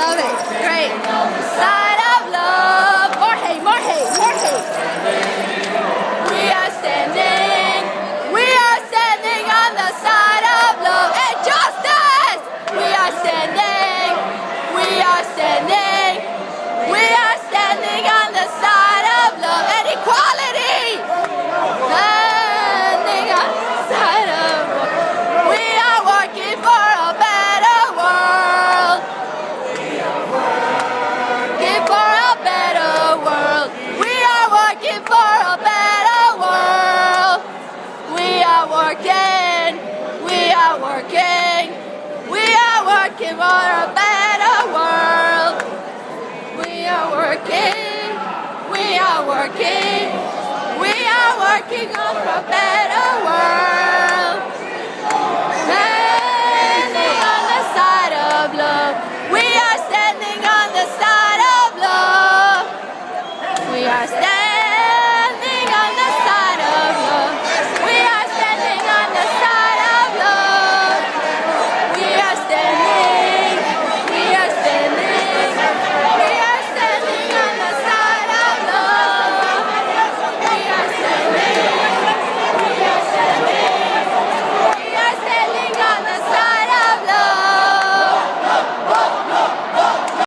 love it. Great. Side of love. More hate, more hate, more hate. We are standing. We are standing on the side of love and justice. We are standing. We are standing. We are standing on the side of love and equality. Standing on the side of love. We are working for a better world. Working for a better world. We are working for a better world. We are working. We are working. We are working for a better world. We are working. We are working. We are working on a better